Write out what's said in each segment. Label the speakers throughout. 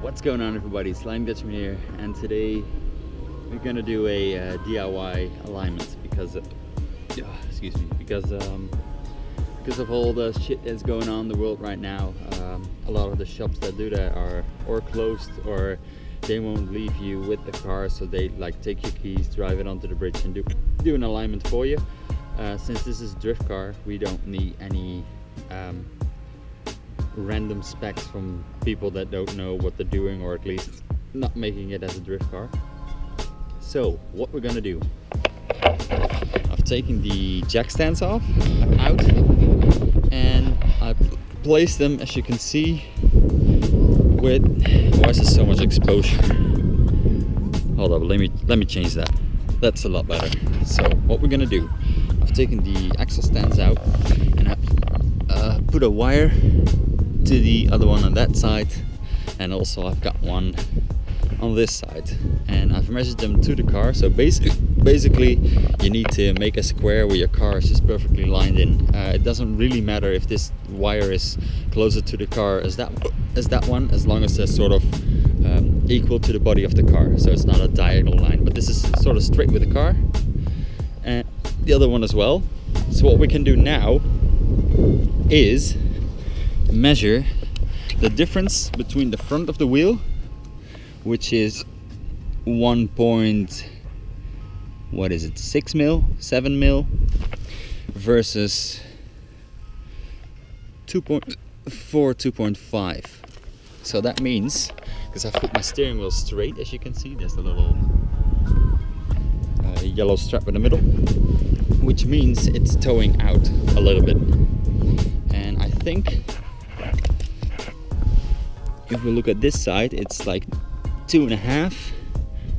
Speaker 1: What's going on, everybody? Slime Dutchman here, and today we're gonna do a DIY alignment because because of all the shit that's going on in the world right now. A lot of the shops that do that are or closed, or they won't leave you with the car, so they like take your keys, drive it onto the bridge and do an alignment for you. Since this is a drift car, we don't need any random specs from people that don't know what they're doing, or at least not making it as a drift car. So what we're gonna do, I've taken the jack stands out, and I placed them, as you can see, with, why is there so much exposure? Hold up, let me change that. That's a lot better. So what we're gonna do, I've taken the axle stands out and I put a wire to the other one on that side, and also I've got one on this side, and I've measured them to the car. So basically you need to make a square where your car is just perfectly lined in. It doesn't really matter if this wire is closer to the car as that one, as long as they're sort of equal to the body of the car, so it's not a diagonal line, but this is sort of straight with the car, and the other one as well. So what we can do now is measure the difference between the front of the wheel, which is 6 mil, 7 mil, versus 2.4, 2.5. So that means, because I've put my steering wheel straight, as you can see, there's a little yellow strap in the middle, which means it's towing out a little bit. And I think if we look at this side, it's like 2.5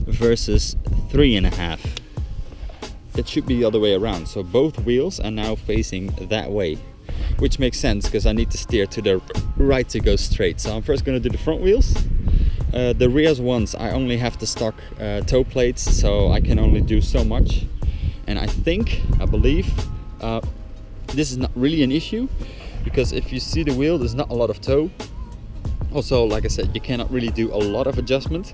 Speaker 1: versus 3.5. It should be the other way around. So both wheels are now facing that way, which makes sense because I need to steer to the right to go straight. So I'm first going to do the front wheels. The rear ones, I only have the stock toe plates, so I can only do so much. And I believe this is not really an issue, because if you see the wheel, there's not a lot of toe. Also, like I said, you cannot really do a lot of adjustment,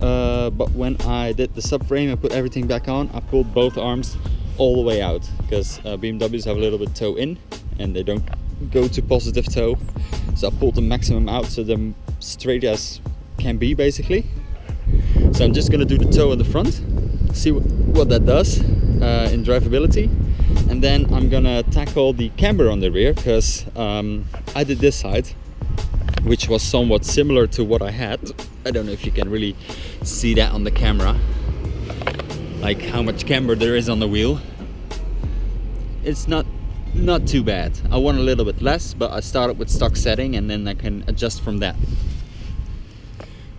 Speaker 1: but when I did the subframe and put everything back on, I pulled both arms all the way out, because BMWs have a little bit toe in and they don't go to positive toe, so I pulled the maximum out so they're straight as can be, basically. So I'm just going to do the toe in the front, see what that does in drivability, and then I'm gonna tackle the camber on the rear, because I did this side, which was somewhat similar to what I had. I don't know if you can really see that on the camera, like how much camber there is on the wheel. It's not too bad. I want a little bit less, but I started with stock setting and then I can adjust from that.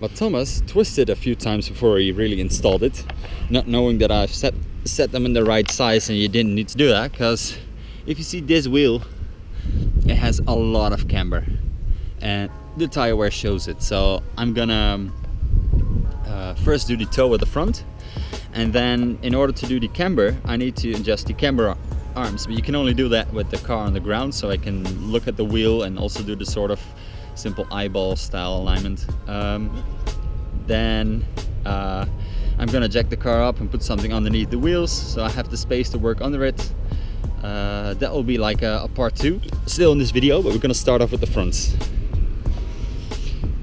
Speaker 1: But Thomas twisted a few times before he really installed it, not knowing that I've set them in the right size, and you didn't need to do that, because if you see this wheel, it has a lot of camber, and the tire wear shows it. So I'm gonna first do the toe at the front, and then in order to do the camber, I need to adjust the camber arms, but you can only do that with the car on the ground, so I can look at the wheel and also do the sort of simple eyeball style alignment. Then I'm gonna jack the car up and put something underneath the wheels, so I have the space to work under it. That will be like a part 2 still in this video, but we're gonna start off with the fronts.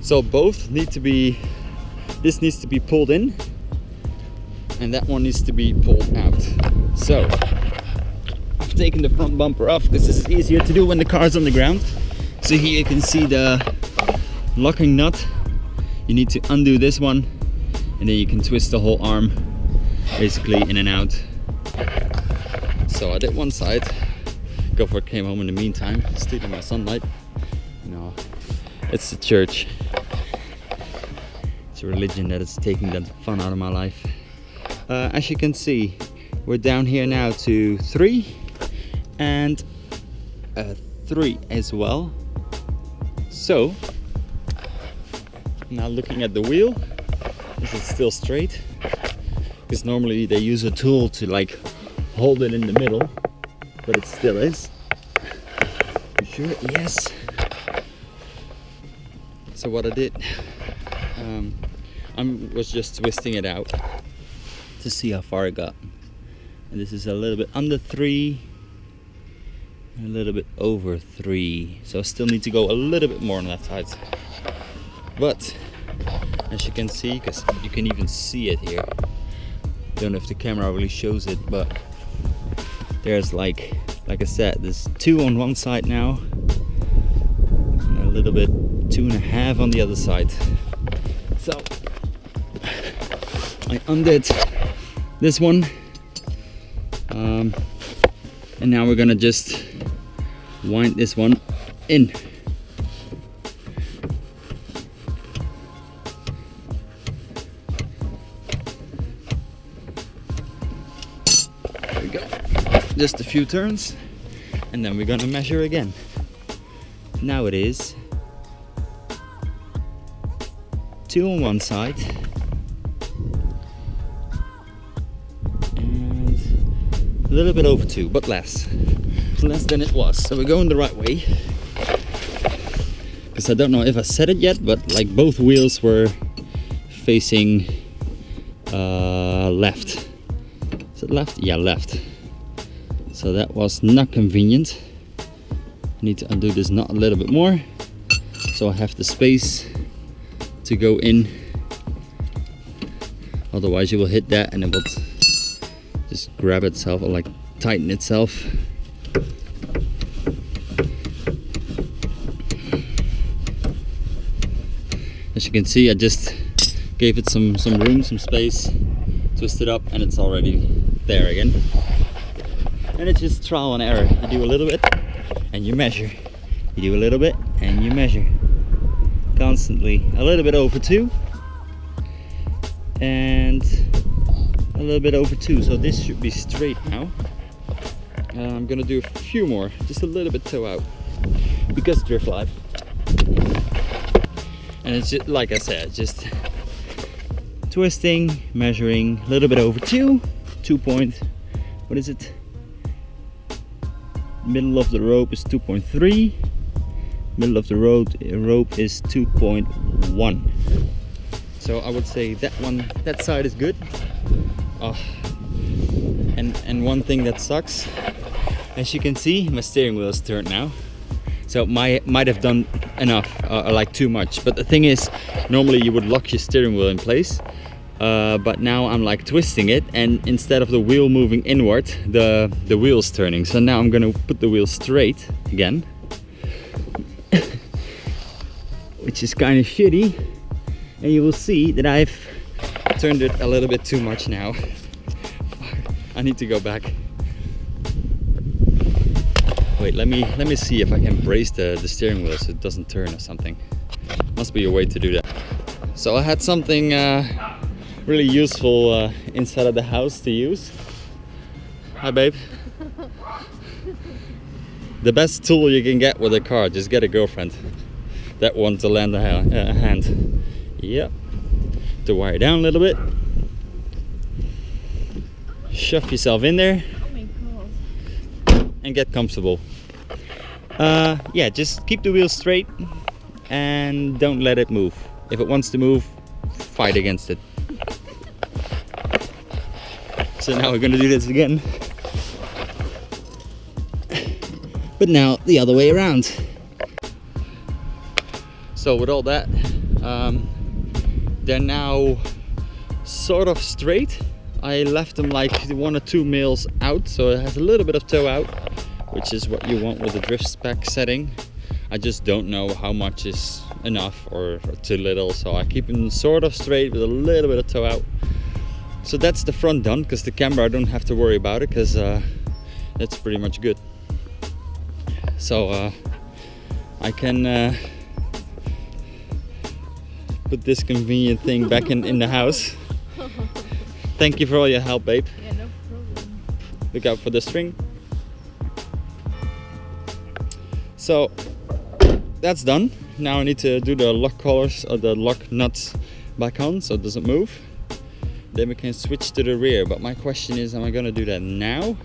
Speaker 1: So both need to be, this needs to be pulled in and that one needs to be pulled out. So I've taken the front bumper off. This is easier to do when the car's on the ground. So here you can see the locking nut. You need to undo this one, and then you can twist the whole arm basically in and out. So I did one side. Gopher came home in the meantime, stealing my sunlight. No, it's the church. It's a religion that is taking that fun out of my life. As you can see, we're down here now to 3 and 3 as well. So now looking at the wheel, this is still straight, because normally they use a tool to like hold it in the middle, but it still is. You sure? Yes. So what I did, I was just twisting it out to see how far it got. And this is a little bit under 3, a little bit over 3. So I still need to go a little bit more on that side. But as you can see, because you can even see it here, don't know if the camera really shows it, but there's like I said, there's 2 on one side now, and a little bit 2.5 on the other side. So I undid this one, and now we're gonna just wind this one in. There we go. Just a few turns, and then we're gonna measure again. Now it is 2 on one side and a little bit over 2, but less than it was. So we're going the right way, because I don't know if I said it yet, but like both wheels were facing left. Is it left? Yeah, left. So that was not convenient. I need to undo this knot a little bit more, so I have the space to go in. Otherwise you will hit that and it will just grab itself or like tighten itself. As you can see, I just gave it some room, some space, twist it up, and it's already there again. And it's just trial and error. You do a little bit and you measure. You do a little bit and you measure. Constantly. A little bit over 2 and a little bit over 2. So this should be straight now. I'm gonna do a few more, just a little bit toe out, because drift life. And it's just, like I said, just twisting, measuring, a little bit over 2 point, what is it? Middle of the rope is 2.3. Middle of the rope is 2.1. So I would say that side is good. And one thing that sucks, as you can see, my steering wheel is turned now. So might have done enough, like too much. But the thing is, normally you would lock your steering wheel in place. But now I'm like twisting it, and instead of the wheel moving inward, the wheel's turning. So now I'm gonna put the wheel straight again, which is kind of shitty, and you will see that I've turned it a little bit too much now. I need to go back. Wait, let me see if I can brace the steering wheel so it doesn't turn or something. Must be a way to do that. So I had something really useful inside of the house to use. Hi babe. The best tool you can get with a car, just get a girlfriend that wants to lend a hand. Yep. To wire down a little bit. Shove yourself in there.
Speaker 2: Oh my God.
Speaker 1: And get comfortable. Yeah, just keep the wheel straight and don't let it move. If it wants to move, fight against it. So now we're gonna do this again. But now the other way around. So with all that, they're now sort of straight. I left them like 1 or 2 mils out, so it has a little bit of toe out, which is what you want with the drift spec setting. I just don't know how much is enough or too little, so I keep them sort of straight with a little bit of toe out. So that's the front done, because the camera I don't have to worry about it, because that's pretty much good. So I can put this convenient thing back in the house. Thank you for all your help, babe.
Speaker 2: Yeah, no problem.
Speaker 1: Look out for the string. So that's done. Now I need to do the lock collars or the lock nuts back on so it doesn't move. Then we can switch to the rear. But my question is, am I gonna do that now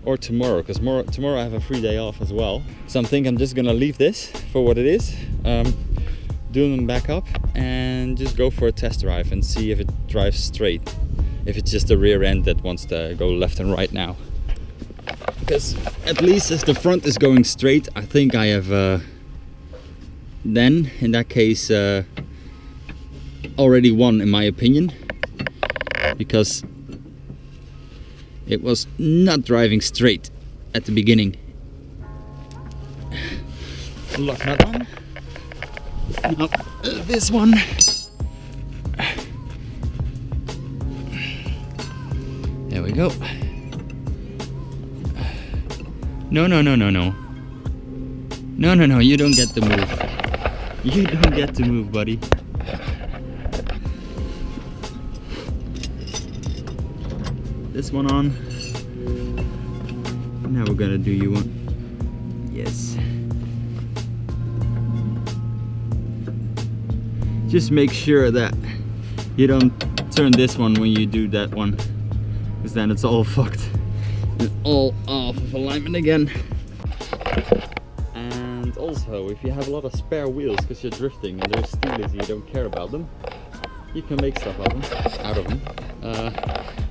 Speaker 1: or tomorrow? Because tomorrow I have a free day off as well. So I'm thinking I'm just gonna leave this for what it is. do them back up and just go for a test drive and see if it drives straight. If it's just the rear end that wants to go left and right now. Because at least if the front is going straight, I think I have then in that case already won, in my opinion, because it was not driving straight at the beginning. Lock that one. Now, this one. There we go. No, no, no, no, no. No, no, no, you don't get to move. You don't get to move, buddy. This one on. Now we're gonna do you one. Yes. Just make sure that you don't turn this one when you do that one, because then it's all fucked. It's all off of alignment again. And also, if you have a lot of spare wheels because you're drifting and there's steelies and you don't care about them, you can make stuff out of them.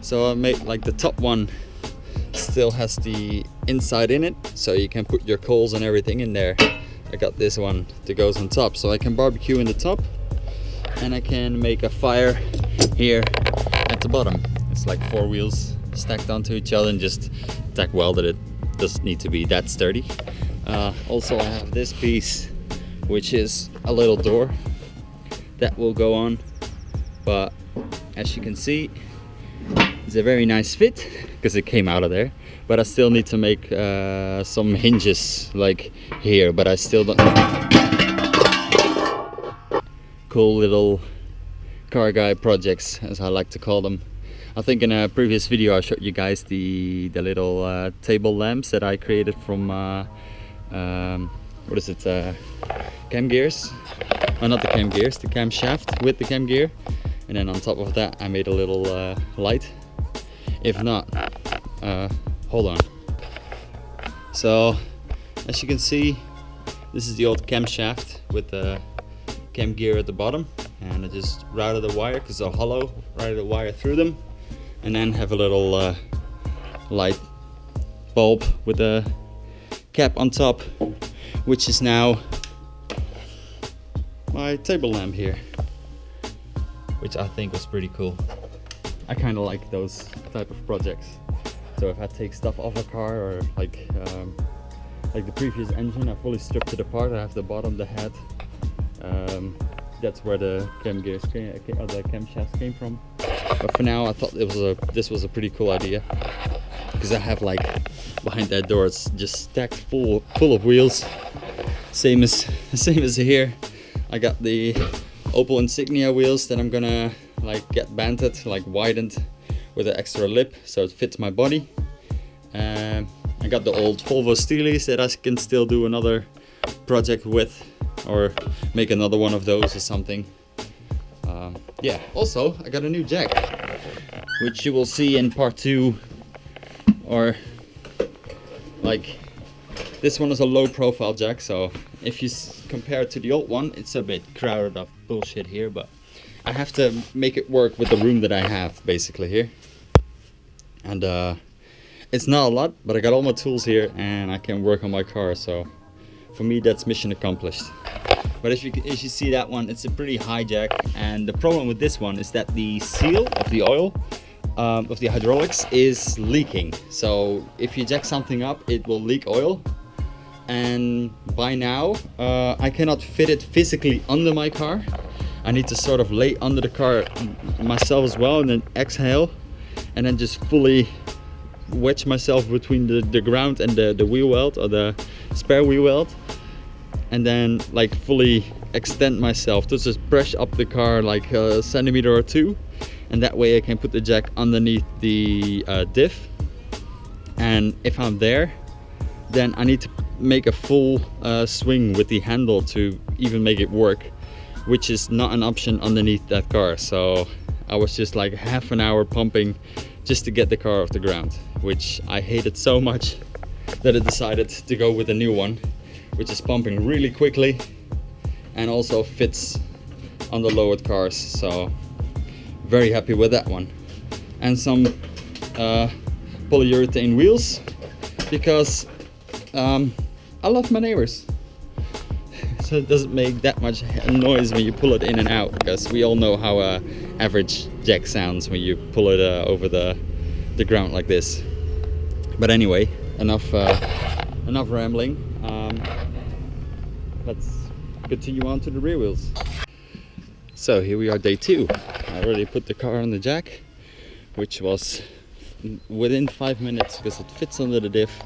Speaker 1: So I made, like, the top one still has the inside in it, so you can put your coals and everything in there. I got this one that goes on top, so I can barbecue in the top and I can make a fire here at the bottom. It's like 4 wheels stacked onto each other and just tack welded. It doesn't need to be that sturdy. Also, I have this piece, which is a little door that will go on, but as you can see, it's a very nice fit because it came out of there. But I still need to make some hinges like here, but I still don't. Cool little car guy projects, as I like to call them. I think in a previous video I showed you guys the little table lamps that I created from what is it, cam gears? Oh, not the cam gears, the cam shaft with the cam gear, and then on top of that I made a little light. If not, hold on. So as you can see, this is the old cam shaft with the cam gear at the bottom, and I just routed the wire because they're hollow, routed the wire through them, and then have a little light bulb with a cap on top, which is now my table lamp here, which I think was pretty cool. I kind of like those type of projects. So if I take stuff off a car, or like the previous engine, I fully stripped it apart. I have the bottom, the head. That's where the cam gears came, or the cam shafts came from. But for now, I thought this was a pretty cool idea, because I have, like, behind that door, it's just stacked full of wheels. Same as here. I got the Opel Insignia wheels that I'm gonna, like, get banded, like widened with an extra lip so it fits my body. I got the old Volvo Steelies that I can still do another project with, or make another one of those or something. Yeah, also I got a new jack, which you will see in part 2, or like, this one is a low profile jack, so if you compare it to the old one, it's a bit crowded up bullshit here, but I have to make it work with the room that I have basically here. And it's not a lot, but I got all my tools here and I can work on my car, so for me that's mission accomplished. But as you see that one, it's a pretty high jack, and the problem with this one is that the seal of the oil of the hydraulics is leaking. So if you jack something up, it will leak oil, and by now I cannot fit it physically under my car. I need to sort of lay under the car myself as well, and then exhale, and then just fully wedge myself between the ground and the wheel weld, or the spare wheel weld, and then like fully extend myself to just brush up the car like a centimeter or 2, and that way I can put the jack underneath the diff. And if I'm there, then I need to make a full swing with the handle to even make it work, which is not an option underneath that car. So I was just like half an hour pumping just to get the car off the ground, which I hated so much that I decided to go with a new one, which is pumping really quickly and also fits on the lowered cars, so very happy with that one. And some polyurethane wheels, because I love my neighbors. So it doesn't make that much noise when you pull it in and out, because we all know how average jack sounds when you pull it over the ground like this. But anyway, enough rambling. Let's continue on to the rear wheels. So here we are, day 2. I already put the car on the jack, which was within 5 minutes because it fits under the diff.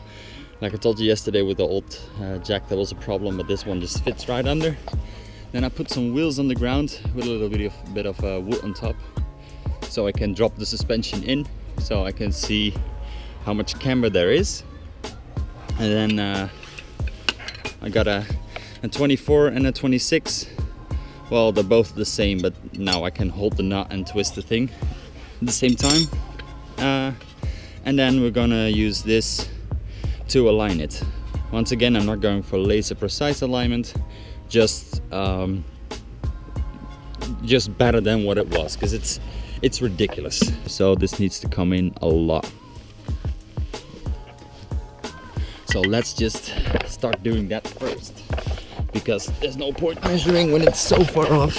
Speaker 1: Like I told you yesterday, with the old jack that was a problem, but this one just fits right under. Then I put some wheels on the ground with a little bit of wood on top, so I can drop the suspension in, so I can see how much camber there is. And then I got a 24 and a 26. Well, they're both the same, but now I can hold the nut and twist the thing at the same time. And then we're gonna use this to align it. Once again, I'm not going for laser precise alignment, just better than what it was, because it's ridiculous. So this needs to come in a lot. So let's just start doing that first, because there's no point measuring when it's so far off.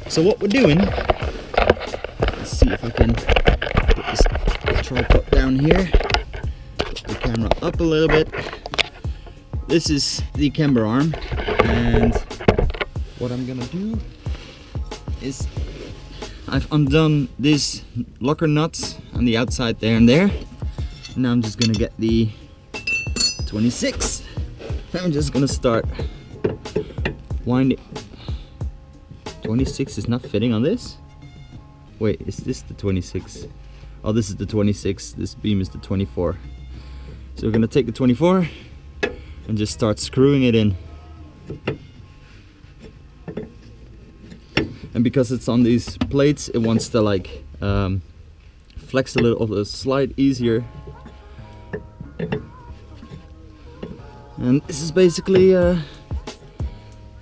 Speaker 1: So what we're doing, let's see if I can put this tripod down here, put the camera up a little bit. This is the camber arm, and what I'm gonna do is I've undone these locker nuts on the outside there and there. And now I'm just gonna get the 26. I'm just gonna start winding. 26 is not fitting on this. Wait, is this the 26? Oh, this is the 26. This beam is the 24. So we're gonna take the 24 and just start screwing it in. And because it's on these plates, it wants to like flex a little, slide easier. And this is basically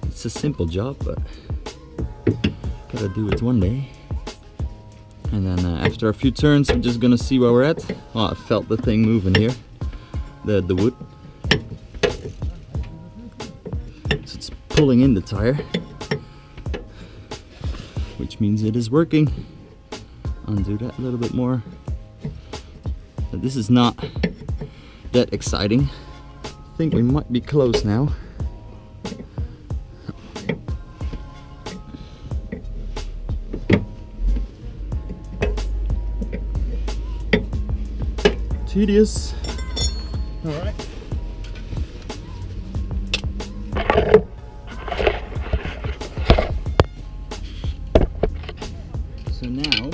Speaker 1: it's a simple job, but gotta do it one day. And then after a few turns, I'm just gonna see where we're at. Oh, I felt the thing moving here, the wood. So it's pulling in the tire, which means it is working. Undo that a little bit more. But this is not that exciting. I think we might be close now. Tedious. All right. So now,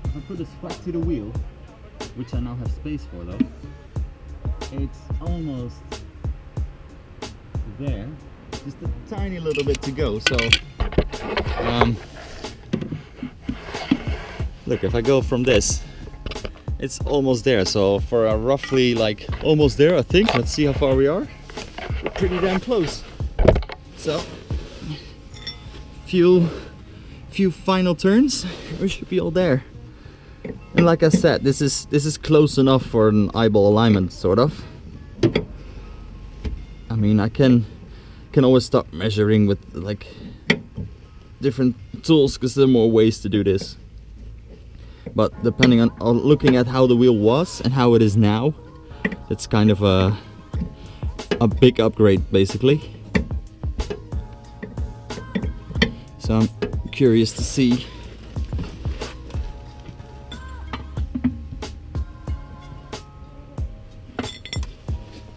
Speaker 1: I put this flat to the wheel, which I now have space for though. It's almost there, just a tiny little bit to go. So look, if I go from this, it's almost there. So for a roughly like almost there, I think. Let's see how far we are. We're pretty damn close. So few final turns, we should be all there. And like I said, this is close enough for an eyeball alignment, sort of. I mean, I can always start measuring with like different tools, because there are more ways to do this. But depending on looking at how the wheel was and how it is now, it's kind of a big upgrade basically. So I'm curious to see.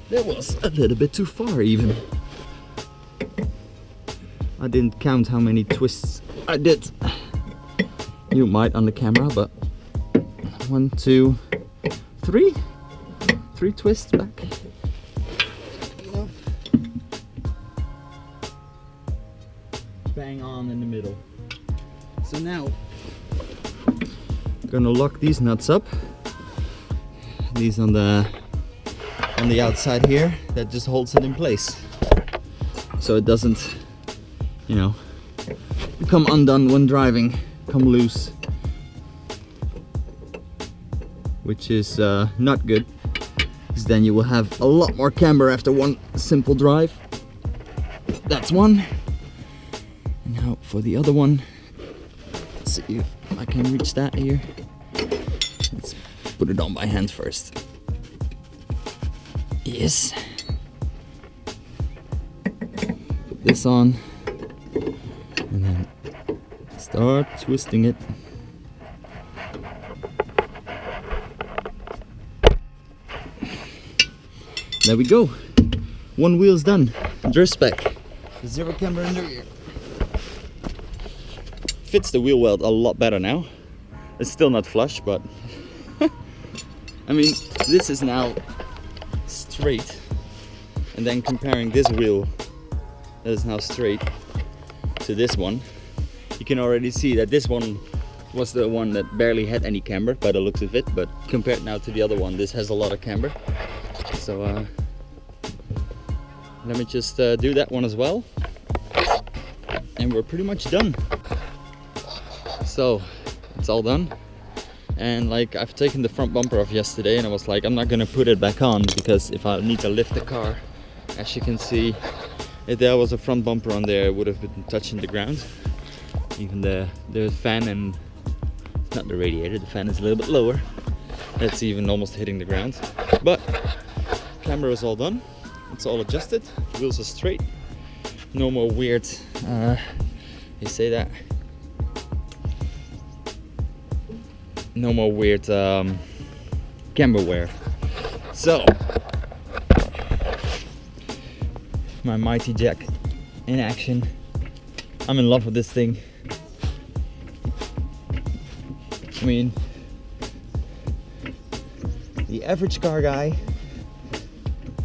Speaker 1: That was a little bit too far even. I didn't count how many twists I did. You might on the camera, but 1, 2, 3. 3 twists back. Enough. Bang on in the middle. So now I'm gonna lock these nuts up. These on the outside here, that just holds it in place. so it doesn't, you know, become undone when driving, come loose, which is not good, because then you will have a lot more camber after one simple drive. That's one. And now for the other one, let's see if I can reach that here. Let's put it on by hand first. Yes. Put this on and then start twisting it. There we go. One wheel's done. Drift spec. Zero camber in the rear. Fits the wheel well a lot better now. It's still not flush, but I mean, this is now straight, and then comparing this wheel that is now straight to this one, you can already see that this one was the one that barely had any camber by the looks of it, but compared now to the other one, this has a lot of camber. So let me just do that one as well, and we're pretty much done. So it's all done, and like I've taken the front bumper off yesterday, and I was like, I'm not gonna put it back on, because if I need to lift the car, as you can see, if there was a front bumper on there, it would have been touching the ground. Even the fan, and not the radiator, the fan is a little bit lower, that's even almost hitting the ground. But camera is all done, it's all adjusted, wheels are straight, no more weird, you say that? No more weird camber wear. So, my mighty jack in action. I'm in love with this thing. I mean, the average car guy,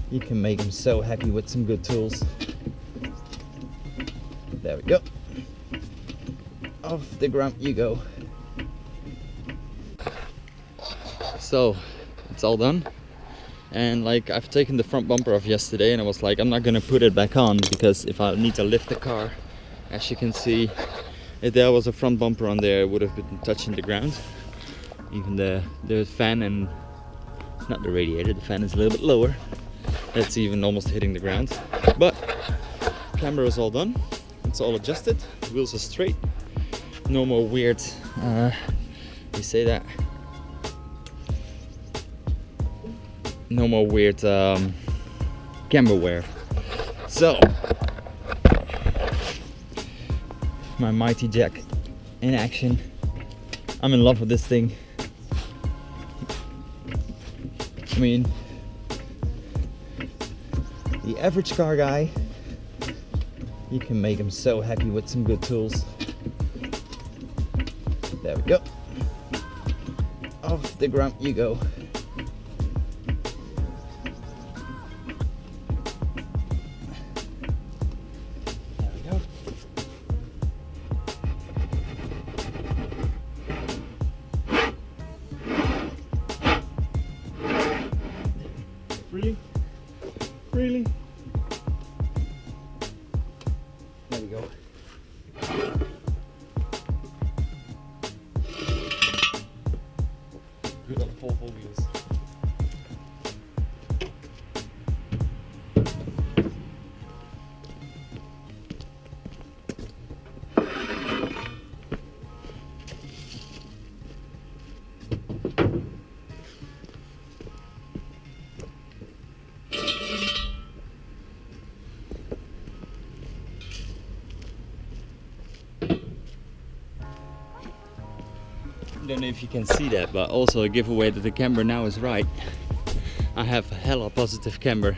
Speaker 1: you can make him so happy with some good tools. There we go. Off the ground you go. So it's all done, and like I've taken the front bumper off yesterday, and I was like, I'm not gonna put it back on, because if I need to lift the car, as you can see, if there was a front bumper on there, it would have been touching the ground. Even the fan, and not the radiator, the fan is a little bit lower, that's even almost hitting the ground. But camera is all done, it's all adjusted, wheels are straight, no more weird, you say that? No more weird camber wear. So, my mighty jack in action. I'm in love with this thing. I mean, the average car guy, you can make him so happy with some good tools. There we go. Off the ground you go. Really? Really? There we go. Good on four wheels. I don't know if you can see that, but also a giveaway that the camber now is right. I have hella positive camber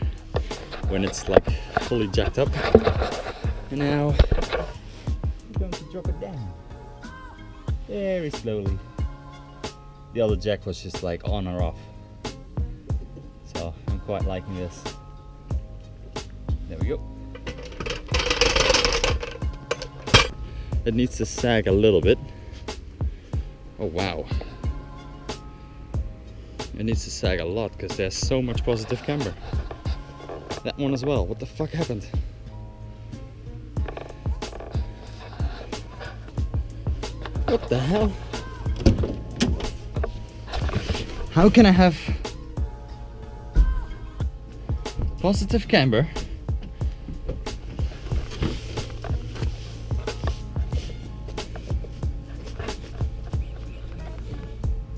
Speaker 1: when it's like fully jacked up, and now I'm going to drop it down very slowly. The other jack was just like on or off, so I'm quite liking this. There we go. It needs to sag a little bit. Oh wow, it needs to sag a lot because there's so much positive camber. That one as well, what the fuck happened? What the hell? How can I have positive camber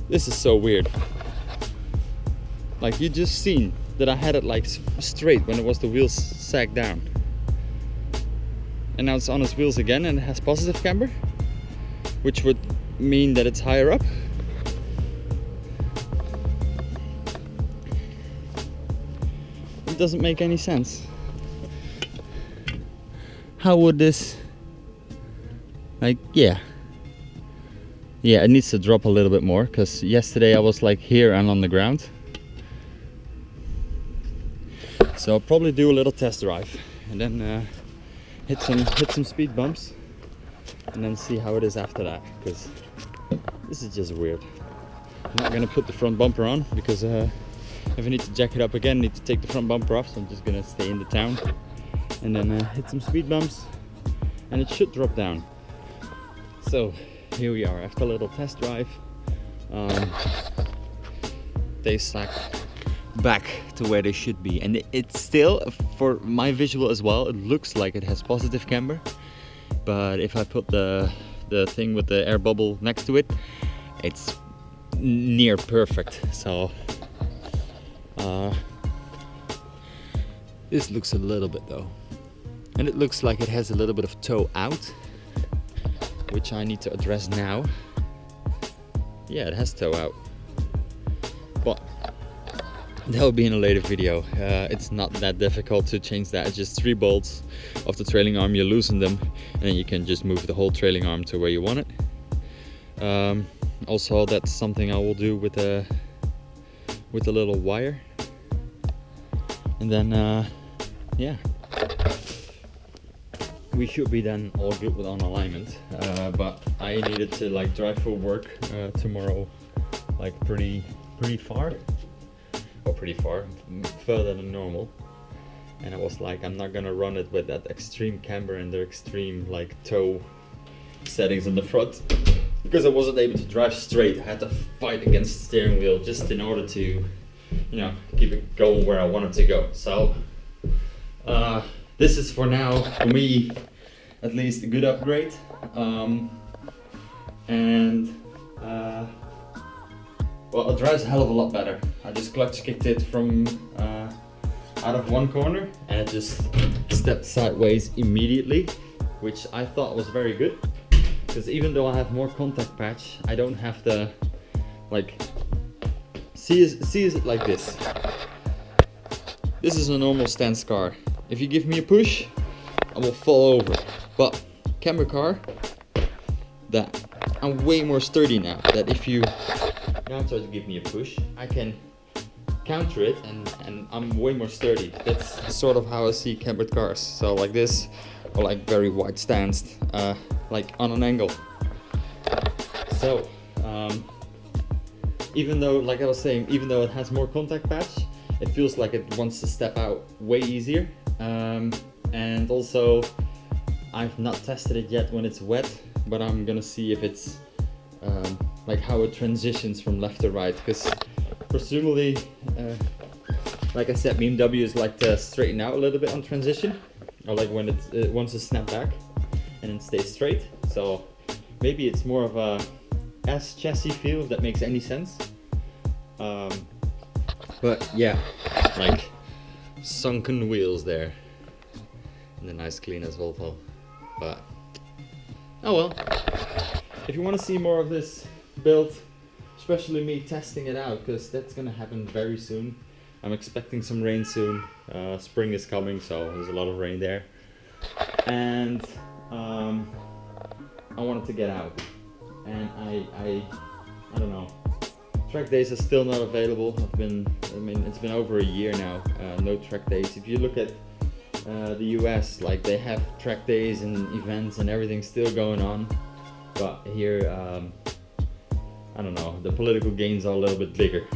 Speaker 1: This is so weird. Like, you just seen that I had it like straight when it was the wheels sagged down, and now it's on its wheels again and it has positive camber, which would mean that it's higher up. It doesn't make any sense. How would this, like, yeah, it needs to drop a little bit more, because yesterday I was like here and on the ground. So I'll probably do a little test drive and then hit some speed bumps and then see how it is after that, because this is just weird. I'm not gonna put the front bumper on because if I need to jack it up again, I need to take the front bumper off, so I'm just gonna stay in the town and then hit some speed bumps and it should drop down. So here we are after a little test drive. They slacked back to where they should be, and it's still, for my visual as well, it looks like it has positive camber, but if I put the thing with the air bubble next to it, it's near perfect. So this looks a little bit though, and it looks like it has a little bit of toe out, which I need to address now. Yeah, it has toe out, but that will be in a later video. It's not that difficult to change that. It's just 3 bolts of the trailing arm. You loosen them and then you can just move the whole trailing arm to where you want it. Also, that's something I will do with a little wire, and then yeah, we should be then all good with on alignment. But I needed to like drive for work tomorrow, like pretty far. Or pretty far, further than normal, and I was like, I'm not gonna run it with that extreme camber and the extreme like toe settings in the front, because I wasn't able to drive straight. I had to fight against the steering wheel just in order to, you know, keep it going where I wanted to go. So this is, for now, for me at least, a good upgrade. Well, it drives a hell of a lot better. I just clutch kicked it from out of one corner and it just stepped sideways immediately, which I thought was very good, because even though I have more contact patch, I don't have to like see it like this. This is a normal stance car. If you give me a push, I will fall over. But camber car, that I'm way more sturdy now. That if you now try to give me a push, I can counter it, and I'm way more sturdy. That's sort of how I see cambered cars. So like this, or like very wide stanced, like on an angle. So even though, like I was saying, even though it has more contact patch, it feels like it wants to step out way easier. And also, I've not tested it yet when it's wet, but I'm gonna see if it's like how it transitions from left to right, because presumably, like I said, BMWs like to straighten out a little bit on transition, or like when it wants to snap back and then stay straight. So maybe it's more of a S chassis feel, if that makes any sense. But yeah, like sunken wheels there, and a nice clean as Volvo. But oh well. If you want to see more of this build, especially me testing it out, because that's gonna happen very soon. I'm expecting some rain soon. Spring is coming, so there's a lot of rain there, and I wanted to get out, and I don't know. Track days are still not available. It's been over a year now. No track days. If you look at the US, like, they have track days and events and everything still going on. But here, I don't know, the political gains are a little bit bigger.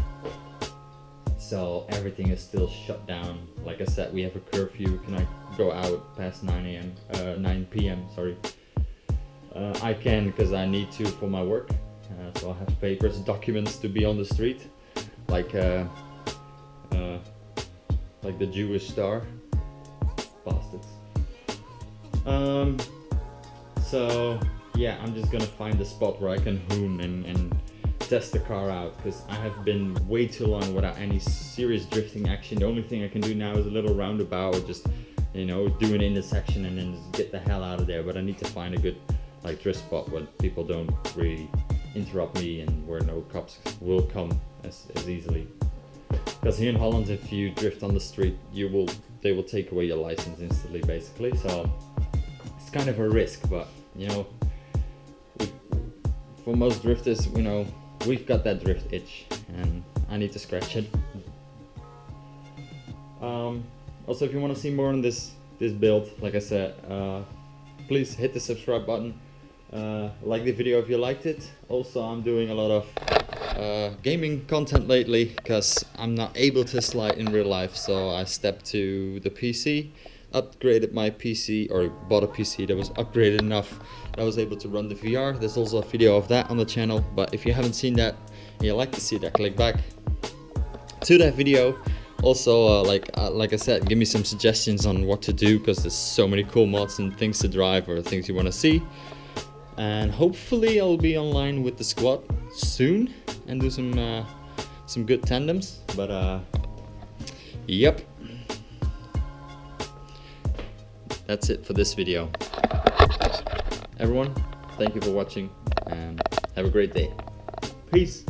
Speaker 1: So everything is still shut down. Like I said, we have a curfew. We cannot go out past 9 p.m, sorry. I can because I need to for my work. So I have papers, documents to be on the street, like the Jewish star, bastards. So yeah, I'm just gonna find a spot where I can hoon and test the car out, because I have been way too long without any serious drifting action. The only thing I can do now is a little roundabout, or just, you know, do an intersection and then just get the hell out of there. But I need to find a good like drift spot where people don't really interrupt me and where no cops will come as easily. Because here in Holland, if you drift on the street, they will take away your license instantly, basically. So it's kind of a risk, but you know, for most drifters, you know, we've got that drift itch, and I need to scratch it. Also, if you want to see more on this build, like I said, please hit the subscribe button. Like the video if you liked it. Also, I'm doing a lot of gaming content lately because I'm not able to slide in real life, so I stepped to the PC, upgraded my PC, or bought a PC that was upgraded enough that I was able to run the VR. There's also a video of that on the channel, but if you haven't seen that and you'd like to see that, click back to that video. Also, like I said, give me some suggestions on what to do, because there's so many cool mods and things to drive or things you want to see. And hopefully I'll be online with the squad soon and do some good tandems. But yep, that's it for this video. Everyone, thank you for watching and have a great day. Peace.